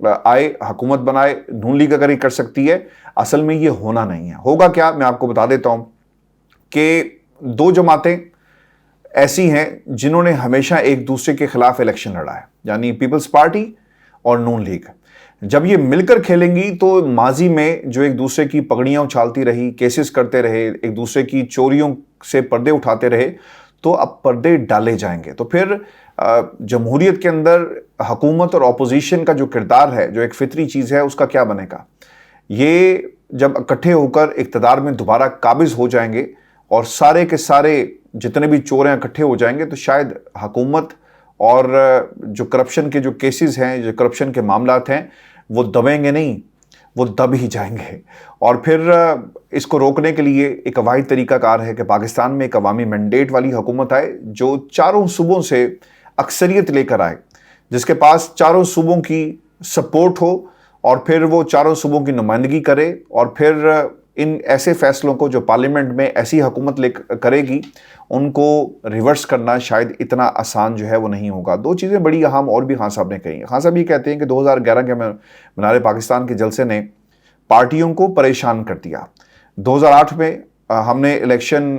آئے, حکومت بنائے. نون لیگ اگر یہ کر سکتی ہے, اصل میں یہ ہونا نہیں ہے. ہوگا کیا, میں آپ کو بتا دیتا ہوں کہ دو جماعتیں ایسی ہیں جنہوں نے ہمیشہ ایک دوسرے کے خلاف الیکشن لڑا ہے, یعنی پیپلز پارٹی اور نون لیگ. جب یہ مل کر کھیلیں گی تو ماضی میں جو ایک دوسرے کی پگڑیاں اچھالتی رہی, کیسز کرتے رہے, ایک دوسرے کی چوریوں سے پردے اٹھاتے رہے, تو اب پردے ڈالے جائیں گے. تو پھر جمہوریت کے اندر حکومت اور اپوزیشن کا جو کردار ہے, جو ایک فطری چیز ہے, اس کا کیا بنے گا؟ یہ جب اکٹھے ہو کر اقتدار میں دوبارہ قابض ہو جائیں گے اور سارے کے سارے جتنے بھی چور ہیں اکٹھے ہو جائیں گے, تو شاید حکومت اور جو کرپشن کے جو کیسز ہیں, جو کرپشن کے معاملات ہیں, وہ دبیں گے نہیں, وہ دب ہی جائیں گے. اور پھر اس کو روکنے کے لیے ایک واحد طریقہ کار ہے کہ پاکستان میں ایک عوامی مینڈیٹ والی حکومت آئے جو چاروں صوبوں سے اکثریت لے کر آئے, جس کے پاس چاروں صوبوں کی سپورٹ ہو, اور پھر وہ چاروں صوبوں کی نمائندگی کرے, اور پھر ان ایسے فیصلوں کو جو پارلیمنٹ میں ایسی حکومت کرے گی, ان کو ریورس کرنا شاید اتنا آسان جو ہے وہ نہیں ہوگا. دو چیزیں بڑی اہم اور بھی خان صاحب نے کہی. خان صاحب یہ کہتے ہیں کہ 2011 کے مینار پاکستان کے جلسے نے پارٹیوں کو پریشان کر دیا. 2008 میں ہم نے الیکشن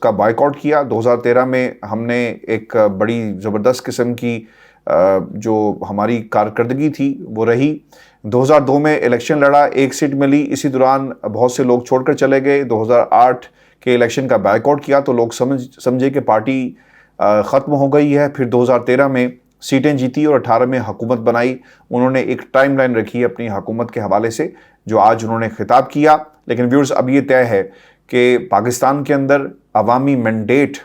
کا بائیکاٹ کیا. 2013 میں ہم نے ایک بڑی زبردست قسم کی جو ہماری کارکردگی تھی وہ رہی. 2002 میں الیکشن لڑا, ایک سیٹ ملی, اسی دوران بہت سے لوگ چھوڑ کر چلے گئے. 2008 کے الیکشن کا بائیکاٹ کیا تو لوگ سمجھے کہ پارٹی ختم ہو گئی ہے. پھر 2013 میں سیٹیں جیتی اور 18 میں حکومت بنائی. انہوں نے ایک ٹائم لائن رکھی اپنی حکومت کے حوالے سے جو آج انہوں نے خطاب کیا. لیکن ویورز, اب یہ طے ہے کہ پاکستان کے اندر عوامی مینڈیٹ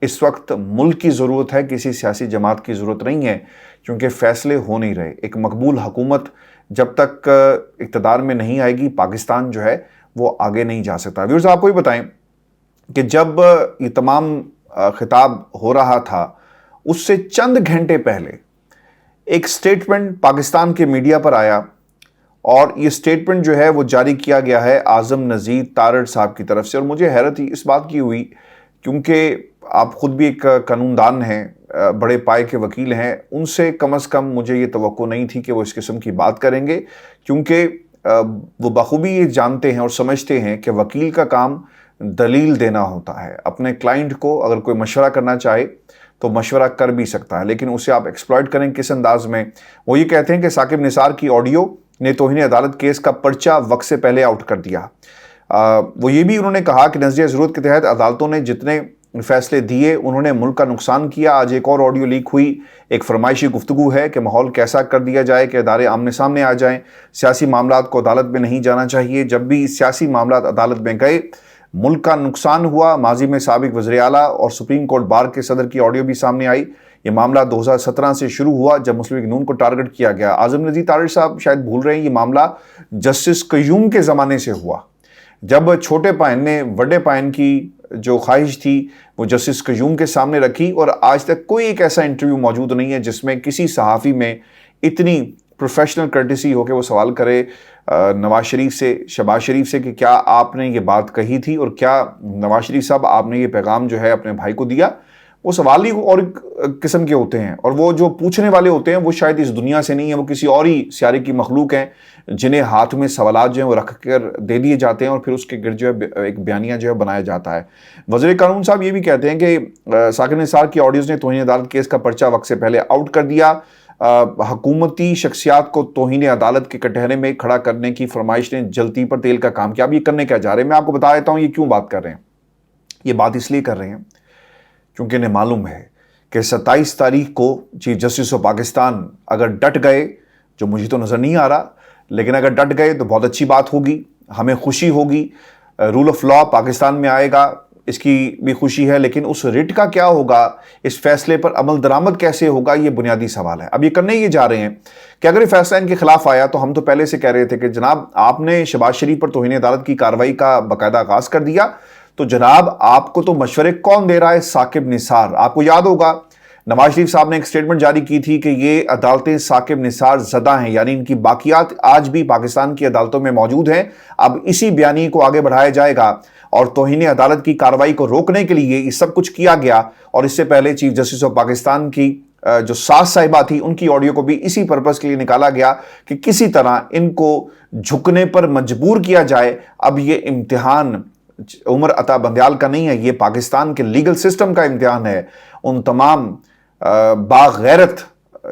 اس وقت ملک کی ضرورت ہے, کسی سیاسی جماعت کی ضرورت نہیں ہے, کیونکہ فیصلے ہو نہیں رہے. ایک مقبول حکومت جب تک اقتدار میں نہیں آئے گی, پاکستان جو ہے وہ آگے نہیں جا سکتا. ویورز, آپ کو بھی بتائیں کہ جب یہ تمام خطاب ہو رہا تھا, اس سے چند گھنٹے پہلے ایک سٹیٹمنٹ پاکستان کے میڈیا پر آیا, اور یہ سٹیٹمنٹ جو ہے وہ جاری کیا گیا ہے اعظم نذیر تارڑ صاحب کی طرف سے. اور مجھے حیرت ہی اس بات کی ہوئی, کیونکہ آپ خود بھی ایک قانون دان ہیں, بڑے پائے کے وکیل ہیں, ان سے کم از کم مجھے یہ توقع نہیں تھی کہ وہ اس قسم کی بات کریں گے, کیونکہ وہ بخوبی یہ جانتے ہیں اور سمجھتے ہیں کہ وکیل کا کام دلیل دینا ہوتا ہے. اپنے کلائنٹ کو اگر کوئی مشورہ کرنا چاہے تو مشورہ کر بھی سکتا ہے, لیکن اسے آپ ایکسپلائٹ کریں کس انداز میں. وہ یہ کہتے ہیں کہ ثاقب نثار کی آڈیو نے توہین عدالت کیس کا پرچہ وقت سے پہلے آؤٹ کر دیا. وہ یہ بھی انہوں نے کہا کہ نظریہ ضرورت کے تحت عدالتوں نے جتنے فیصلے دیے انہوں نے ملک کا نقصان کیا. آج ایک اور آڈیو لیک ہوئی, ایک فرمائشی گفتگو ہے کہ ماحول کیسا کر دیا جائے کہ ادارے آمنے سامنے آ جائیں. سیاسی معاملات کو عدالت میں نہیں جانا چاہیے. جب بھی سیاسی معاملات عدالت میں گئے ملک کا نقصان ہوا. ماضی میں سابق وزیر اعلیٰ اور سپریم کورٹ بار کے صدر کی آڈیو بھی سامنے آئی. یہ معاملہ 2017 سے شروع ہوا جب مسلم لیگ نون کو ٹارگٹ کیا گیا. اعظم نذیر تارڑ صاحب شاید بھول رہے ہیں, یہ معاملہ جسٹس قیوم کے زمانے سے ہوا, جب چھوٹے پائن نے بڑے پائن کی جو خواہش تھی وہ جسٹس قیوم کے سامنے رکھی. اور آج تک کوئی ایک ایسا انٹرویو موجود نہیں ہے جس میں کسی صحافی میں اتنی پروفیشنل کرٹیسی ہو کہ وہ سوال کرے نواز شریف سے, شہباز شریف سے, کہ کیا آپ نے یہ بات کہی تھی اور کیا نواز شریف صاحب آپ نے یہ پیغام جو ہے اپنے بھائی کو دیا. وہ سوال ہی اور قسم کے ہوتے ہیں, اور وہ جو پوچھنے والے ہوتے ہیں وہ شاید اس دنیا سے نہیں ہیں, وہ کسی اور ہی سیارے کی مخلوق ہیں جنہیں ہاتھ میں سوالات جو ہیں وہ رکھ کر دے دیے جاتے ہیں, اور پھر اس کے گرد جو ہے ایک بیانیہ جو ہے بنایا جاتا ہے. وزیر قانون صاحب یہ بھی کہتے ہیں کہ ثاقب نثار کی آڈیوز نے توہین عدالت کیس کا پرچہ وقت سے پہلے آؤٹ کر دیا. حکومتی شخصیات کو توہین عدالت کے کٹہرے میں کھڑا کرنے کی فرمائش نے جلتی پر تیل کا کام کیا. اب یہ کرنے کیا جا رہے ہیں, میں آپ کو بتا دیتا ہوں یہ کیوں بات کر رہے ہیں. یہ بات اس لیے کر رہے ہیں کیونکہ انہیں معلوم ہے کہ 27 تاریخ کو چیف جسٹس آف پاکستان اگر ڈٹ گئے, جو مجھے تو نظر نہیں آ رہا, لیکن اگر ڈٹ گئے تو بہت اچھی بات ہوگی, ہمیں خوشی ہوگی. رول آف لا پاکستان میں آئے گا, اس کی بھی خوشی ہے, لیکن اس ریٹ کا کیا ہوگا, اس فیصلے پر عمل درآمد کیسے ہوگا, یہ بنیادی سوال ہے. اب یہ کرنے یہ جا رہے ہیں کہ اگر یہ فیصلہ ان کے خلاف آیا تو ہم تو پہلے سے کہہ رہے تھے کہ جناب آپ نے شہباز شریف پر توہین عدالت کی کارروائی کا باقاعدہ آغاز کر دیا, تو جناب آپ کو تو مشورے کون دے رہا ہے؟ ثاقب نثار. آپ کو یاد ہوگا نواز شریف صاحب نے ایک سٹیٹمنٹ جاری کی تھی کہ یہ عدالتیں ثاقب نثار زدہ ہیں, یعنی ان کی باقیات آج بھی پاکستان کی عدالتوں میں موجود ہیں. اب اسی بیانیے کو آگے بڑھایا جائے گا اور توہین عدالت کی کارروائی کو روکنے کے لیے یہ سب کچھ کیا گیا. اور اس سے پہلے چیف جسٹس آف پاکستان کی جو ساس صاحبہ تھی ان کی آڈیو کو بھی اسی پرپس کے لیے نکالا گیا کہ کسی طرح ان کو جھکنے پر مجبور کیا جائے. اب یہ امتحان عمر عطا بندیال کا نہیں ہے، یہ پاکستان کے لیگل سسٹم کا امتحان ہے. ان تمام باغیرت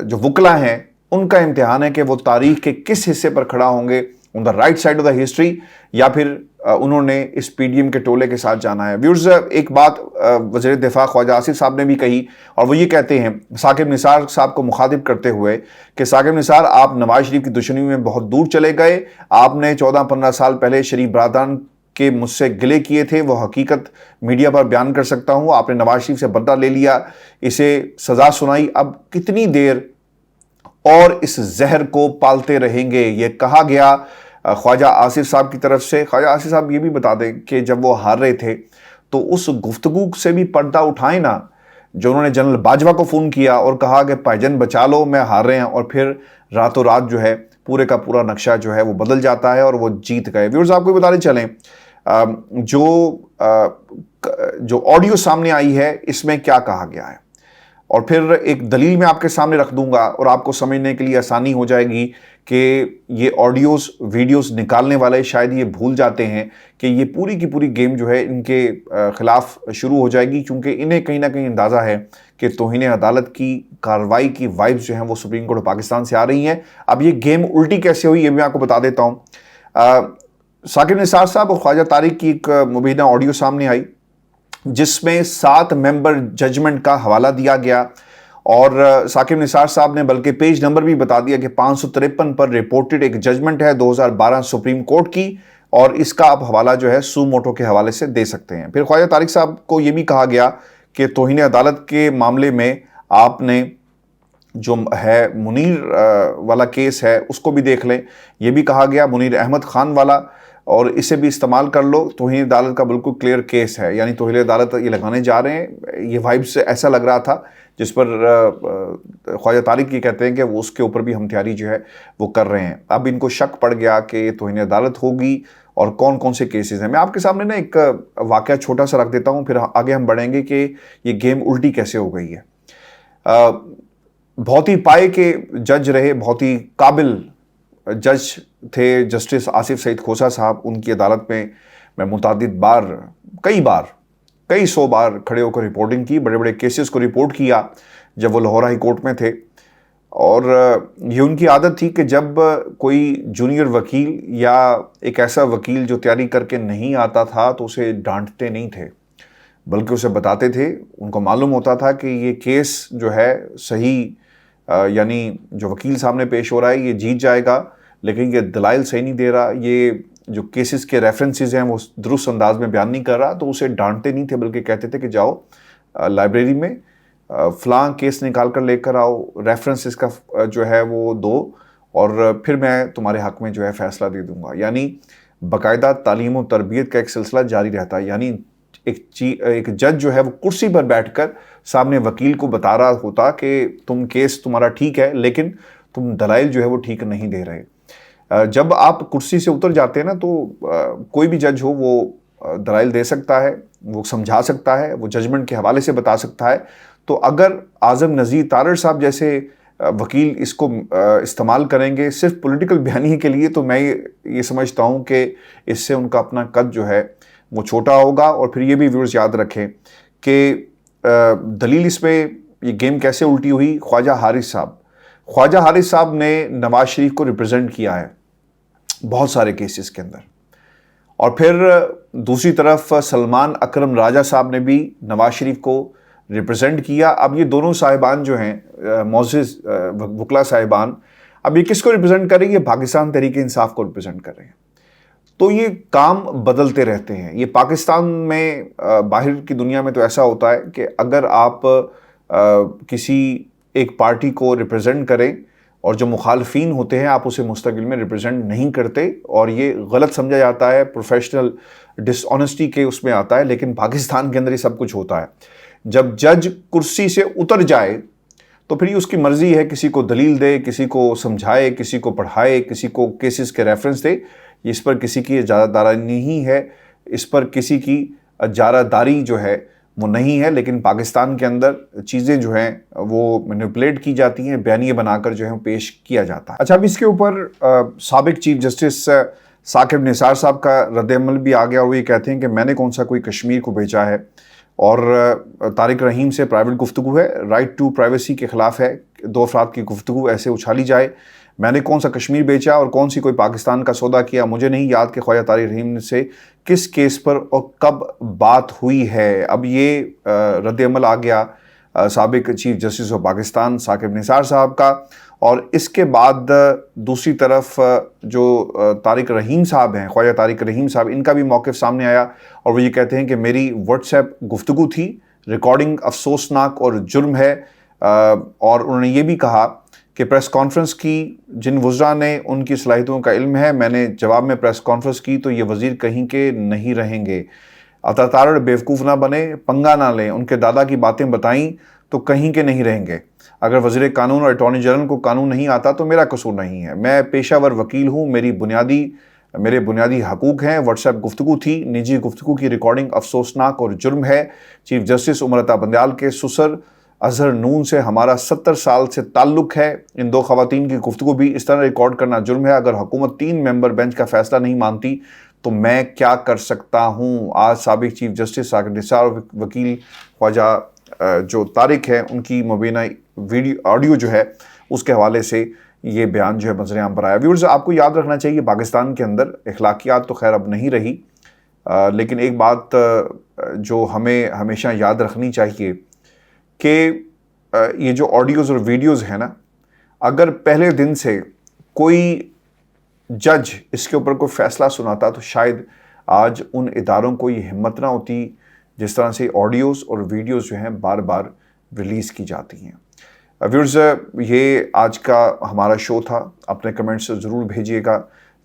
جو وکلا ہیں ان کا امتحان ہے کہ وہ تاریخ کے کس حصے پر کھڑا ہوں گے، on the right side of the history، یا پھر انہوں نے اس پی ڈی ایم کے ٹولے کے ساتھ جانا ہے. ویورز، ایک بات وزیر دفاع خواجہ آصف صاحب نے بھی کہی، اور وہ یہ کہتے ہیں ثاقب نثار صاحب کو مخاطب کرتے ہوئے کہ ثاقب نثار، آپ نواز شریف کی دشمنی میں بہت دور چلے گئے. آپ نے 14-15 سال پہلے شریف برادران کے مجھ سے گلے کیے تھے، وہ حقیقت میڈیا پر بیان کر سکتا ہوں. آپ نے نواز شریف سے بدلہ لے لیا، اسے سزا سنائی، اب کتنی دیر اور اس زہر کو پالتے رہیں گے؟ یہ کہا گیا خواجہ آصف صاحب کی طرف سے. خواجہ آصف صاحب یہ بھی بتا دیں کہ جب وہ ہار رہے تھے تو اس گفتگو سے بھی پردہ اٹھائیں نا، جو انہوں نے جنرل باجوہ کو فون کیا اور کہا کہ بھائی جان بچا لو، میں ہار رہے ہیں، اور پھر راتوں رات جو ہے پورے کا پورا نقشہ جو ہے وہ بدل جاتا ہے اور وہ جیت گئے. ویورز، آپ کو بتانے چلیں جو آڈیو سامنے آئی ہے اس میں کیا کہا گیا ہے، اور پھر ایک دلیل میں آپ کے سامنے رکھ دوں گا اور آپ کو سمجھنے کے لیے آسانی ہو جائے گی کہ یہ آڈیوز ویڈیوز نکالنے والے شاید یہ بھول جاتے ہیں کہ یہ پوری کی پوری گیم جو ہے ان کے خلاف شروع ہو جائے گی، کیونکہ انہیں کہیں نہ کہیں اندازہ ہے کہ توہین عدالت کی کارروائی کی وائبز جو ہیں وہ سپریم کورٹ پاکستان سے آ رہی ہیں. اب یہ گیم الٹی کیسے ہوئی یہ میں آپ کو بتا دیتا ہوں. ثاقب نثار صاحب اور خواجہ طارق کی ایک مبینہ آڈیو سامنے آئی جس میں 7 ممبر ججمنٹ کا حوالہ دیا گیا، اور ثاقب نثار صاحب نے بلکہ پیج نمبر بھی بتا دیا کہ 553 پر رپورٹڈ ایک ججمنٹ ہے 2012 سپریم کورٹ کی، اور اس کا آپ حوالہ جو ہے سو موٹو کے حوالے سے دے سکتے ہیں. پھر خواجہ طارق صاحب کو یہ بھی کہا گیا کہ توہین عدالت کے معاملے میں آپ نے جو ہے منیر والا کیس ہے اس کو بھی دیکھ لیں. یہ بھی کہا گیا منیر احمد خان والا، اور اسے بھی استعمال کر لو، توہین عدالت کا بالکل کلیئر کیس ہے. یعنی توہین عدالت یہ لگانے جا رہے ہیں، یہ وائب سے ایسا لگ رہا تھا جس پر خواجہ طارق یہ کہتے ہیں کہ وہ اس کے اوپر بھی ہم تیاری جو ہے وہ کر رہے ہیں. اب ان کو شک پڑ گیا کہ یہ توہین عدالت ہوگی اور کون کون سے کیسز ہیں. میں آپ کے سامنے نا ایک واقعہ چھوٹا سا رکھ دیتا ہوں، پھر آگے ہم بڑھیں گے کہ یہ گیم الٹی کیسے ہو گئی ہے. بہت ہی پائے کے جج رہے، بہت ہی قابل جج تھے جسٹس آصف سعید کھوسہ صاحب. ان کی عدالت میں متعدد بار، کئی سو بار کھڑے ہو کر رپورٹنگ کی، بڑے بڑے کیسز کو رپورٹ کیا جب وہ لاہور ہائی کورٹ میں تھے. اور یہ ان کی عادت تھی کہ جب کوئی جونیئر وکیل یا ایک ایسا وکیل جو تیاری کر کے نہیں آتا تھا تو اسے ڈانٹتے نہیں تھے، بلکہ اسے بتاتے تھے. ان کو معلوم ہوتا تھا کہ یہ کیس جو ہے صحیح، یعنی جو وکیل سامنے پیش ہو رہا ہے یہ جیت جائے گا، لیکن یہ دلائل صحیح نہیں دے رہا، یہ جو کیسز کے ریفرنسز ہیں وہ درست انداز میں بیان نہیں کر رہا، تو اسے ڈانٹتے نہیں تھے، بلکہ کہتے تھے کہ جاؤ لائبریری میں فلاں کیس نکال کر لے کر آؤ، ریفرنسز کا جو ہے وہ دو، اور پھر میں تمہارے حق میں جو ہے فیصلہ دے دوں گا. یعنی باقاعدہ تعلیم و تربیت کا ایک سلسلہ جاری رہتا ہے. یعنی ایک جج جو ہے وہ کرسی پر بیٹھ کر سامنے وکیل کو بتا رہا ہوتا کہ کیس تمہارا ٹھیک ہے لیکن تم دلائل جو ہے وہ ٹھیک نہیں دے رہے. جب آپ کرسی سے اتر جاتے ہیں نا تو کوئی بھی جج ہو وہ دلائل دے سکتا ہے، وہ سمجھا سکتا ہے، وہ ججمنٹ کے حوالے سے بتا سکتا ہے. تو اگر اعظم نذیر تارڑ صاحب جیسے وکیل اس کو استعمال کریں گے صرف پولیٹیکل بیانیے کے لیے، تو میں یہ سمجھتا ہوں کہ اس سے ان کا اپنا قد جو ہے وہ چھوٹا ہوگا. اور پھر یہ بھی ویورز یاد رکھیں کہ دلیل اس میں یہ گیم کیسے الٹی ہوئی. خواجہ حارث صاحب نے نواز شریف کو ریپرزینٹ کیا ہے بہت سارے کیسز کے اندر، اور پھر دوسری طرف سلمان اکرم راجہ صاحب نے بھی نواز شریف کو ریپرزینٹ کیا. اب یہ دونوں صاحبان جو ہیں معزز وکلا صاحبان، اب یہ کس کو ریپرزینٹ کر رہی ہے؟ پاکستان تحریک انصاف کو ریپرزینٹ کر رہے ہیں. تو یہ کام بدلتے رہتے ہیں. یہ پاکستان میں، باہر کی دنیا میں تو ایسا ہوتا ہے کہ اگر آپ کسی ایک پارٹی کو ریپرزینٹ کریں اور جو مخالفین ہوتے ہیں آپ اسے مستقل میں ریپرزینٹ نہیں کرتے، اور یہ غلط سمجھا جاتا ہے، پروفیشنل ڈس آنیسٹی کے اس میں آتا ہے. لیکن پاکستان کے اندر یہ سب کچھ ہوتا ہے. جب جج کرسی سے اتر جائے تو پھر یہ اس کی مرضی ہے، کسی کو دلیل دے، کسی کو سمجھائے، کسی کو پڑھائے، کسی کو کیسز کے ریفرنس دے. اس پر کسی کی اجارہ داری نہیں ہے، اس پر کسی کی اجارہ داری جو ہے وہ نہیں ہے، لیکن پاکستان کے اندر چیزیں جو ہیں وہ مینیپولیٹ کی جاتی ہیں، بیانیے بنا کر جو ہے پیش کیا جاتا ہے۔ اچھا، اب اس کے اوپر سابق چیف جسٹس ثاقب نثار صاحب کا رد عمل بھی آ گیا، اور وہ یہ کہتے ہیں کہ میں نے کون سا کوئی کشمیر کو بیچا ہے، اور طارق رحیم سے پرائیویٹ گفتگو ہے، رائٹ ٹو پرائیویسی کے خلاف ہے، دو افراد کی گفتگو ایسے اچھالی جائے، میں نے کون سا کشمیر بیچا اور کون سی کوئی پاکستان کا سودا کیا، مجھے نہیں یاد کہ خواجہ طارق رحیم سے کس کیس پر اور کب بات ہوئی ہے۔ اب یہ رد عمل آ گیا سابق chief justice of Pakistan Saqib Nisar صاحب کا، اور اس کے بعد دوسری طرف جو طارق رحیم صاحب ہیں، خواجہ طارق رحیم صاحب، ان کا بھی موقف سامنے آیا، اور وہ یہ کہتے ہیں کہ میری واٹس ایپ گفتگو تھی، ریکارڈنگ افسوسناک اور جرم ہے، اور انہوں نے یہ بھی کہا کہ پریس کانفرنس کی جن وزراء نے ان کی صلاحیتوں کا علم ہے، میں نے جواب میں پریس کانفرنس کی تو یہ وزیر کہیں کے نہیں رہیں گے، عطا بیوقوف نہ بنے، پنگا نہ لیں، ان کے دادا کی باتیں بتائیں تو کہیں کے نہیں رہیں گے، اگر وزیر قانون اور اٹارنی جنرل کو قانون نہیں آتا تو میرا قصور نہیں ہے، میں پیشہ ور وکیل ہوں، میرے بنیادی حقوق ہیں، واٹس ایپ گفتگو تھی، نجی گفتگو کی ریکارڈنگ افسوسناک اور جرم ہے، چیف جسٹس عمر عطا بندیال کے سسر اظہر نون سے ہمارا 70 سال سے تعلق ہے، ان دو خواتین کی گفتگو بھی اس طرح ریکارڈ کرنا جرم ہے، اگر حکومت 3 ممبر بینچ کا فیصلہ نہیں مانتی تو میں کیا کر سکتا ہوں۔ آج سابق چیف جسٹس ثاقب نثار وکیل خواجہ جو طارق ہے، ان کی مبینہ آڈیو جو ہے اس کے حوالے سے یہ بیان جو ہے منظر عام پر آیا۔ ویورز، آپ کو یاد رکھنا چاہیے پاکستان کے اندر اخلاقیات تو خیر اب نہیں رہی، لیکن ایک بات جو ہمیں ہمیشہ یاد رکھنی چاہیے کہ یہ جو آڈیوز اور ویڈیوز ہیں نا، اگر پہلے دن سے کوئی جج اس کے اوپر کوئی فیصلہ سناتا تو شاید آج ان اداروں کو یہ ہمت نہ ہوتی جس طرح سے آڈیوز اور ویڈیوز جو ہیں بار بار ریلیز کی جاتی ہیں۔ ویورز، یہ آج کا ہمارا شو تھا، اپنے کمنٹس ضرور بھیجیے گا،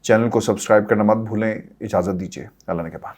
چینل کو سبسکرائب کرنا مت بھولیں، اجازت دیجیے، اللہ نے کے بعد۔